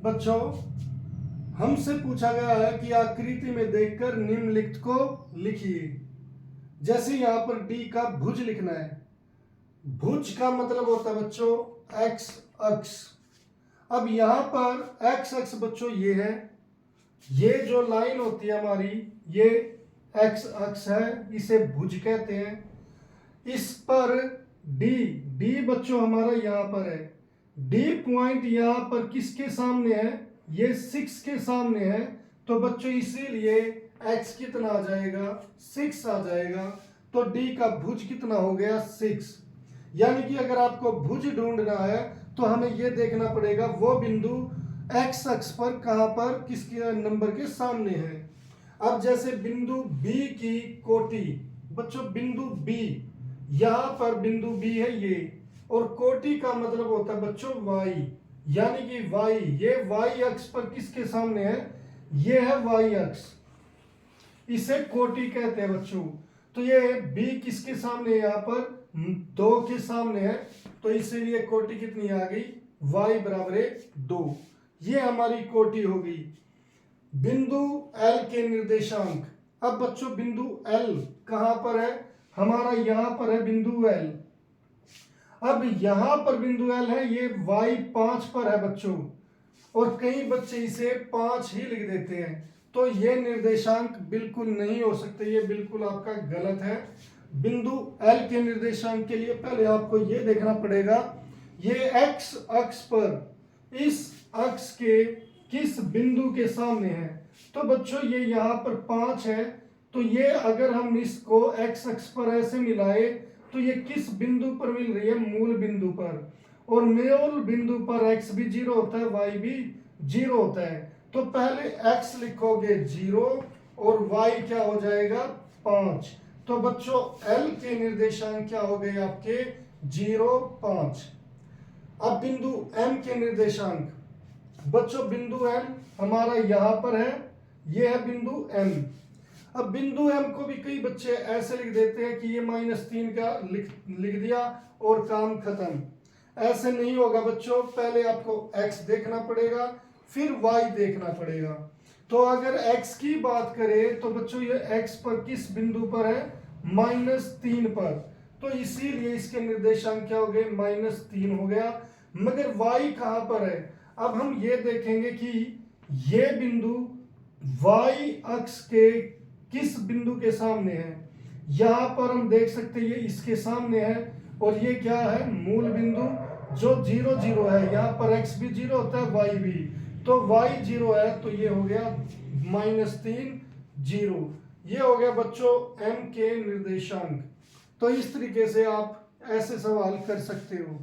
बच्चों, हमसे पूछा गया है कि आकृति में देखकर निम्नलिखित को लिखिए। जैसे यहाँ पर डी का भुज लिखना है। भुज का मतलब होता है बच्चों एक्स अक्ष। अब यहाँ पर एक्स अक्ष बच्चों ये है, ये जो लाइन होती है हमारी ये एक्स अक्ष है, इसे भुज कहते हैं। इस पर डी डी बच्चों हमारा यहाँ पर है। डी पॉइंट यहाँ पर किसके सामने है? ये 6 के सामने है। तो बच्चों इसीलिए x कितना आ जाएगा? 6 आ जाएगा। तो डी का भुज कितना हो गया? 6। यानी कि अगर आपको भुज ढूंढना है तो हमें यह देखना पड़ेगा वो बिंदु x अक्ष पर कहां पर किसके नंबर के सामने है। अब जैसे बिंदु B की कोटि, बच्चों बिंदु B, यहां पर बिंदु B है ये, और कोटि का मतलब होता है बच्चों y, यानी कि y, ये y अक्ष पर किसके सामने है? ये है y अक्ष, इसे कोटि कहते हैं बच्चों। तो ये B किसके सामने है? यहाँ पर 2 के सामने है, तो इसीलिए कोटि कितनी आ गई? y बराबर 2। ये हमारी कोटि होगी। बिंदु L के निर्देशांक। अब बच्चों बिंदु L कहां पर है? हमारा यहां पर है बिंदु L। अब यहां पर बिंदु L है, ये y 5 पर है बच्चों, और कई बच्चे इसे 5 ही लिख देते हैं। तो ये निर्देशांक बिल्कुल नहीं हो सकते, ये बिल्कुल आपका गलत है। बिंदु L के निर्देशांक के लिए पहले आपको ये देखना पड़ेगा ये x अक्ष पर इस अक्ष के किस बिंदु के सामने है। तो बच्चों ये यहाँ पर 5 है, तो ये अगर हम इसको x अक्ष पर ऐसे मिलाए तो ये किस बिंदु पर मिल रही है? मूल बिंदु पर। और मूल बिंदु पर x भी 0 होता है, y भी 0 होता है। तो पहले x लिखोगे 0 और y क्या हो जाएगा? 5। तो बच्चों L के निर्देशांक क्या हो गए आपके? 0, 5। अब बिंदु M के निर्देशांक। बच्चों बिंदु M हमारा यहां पर है, यह है बिंदु M। अब बिंदु M को भी कई बच्चे ऐसे लिख देते हैं कि ये -3 का लिख दिया और काम खत्म। ऐसे नहीं होगा बच्चों, पहले आपको x देखना पड़ेगा, फिर y देखना पड़ेगा। तो अगर x की बात करें तो बच्चों ये x पर किस बिंदु पर है? -3 पर। तो इसीलिए इसके निर्देशांक क्या हो गए? -3 हो गया। मगर y कहां पर है? अब हम ये देखेंगे कि ये बिंदु y अक्ष के किस बिंदु के सामने है। यहां पर हम देख सकते हैं ये इसके सामने है, और ये क्या है? मूल बिंदु जो 0, 0 है। यहाँ पर x भी 0 होता है, y भी। तो y 0 है, तो ये हो गया -3, 0। ये हो गया बच्चों m के निर्देशांक। तो इस तरीके से आप ऐसे सवाल कर सकते हो।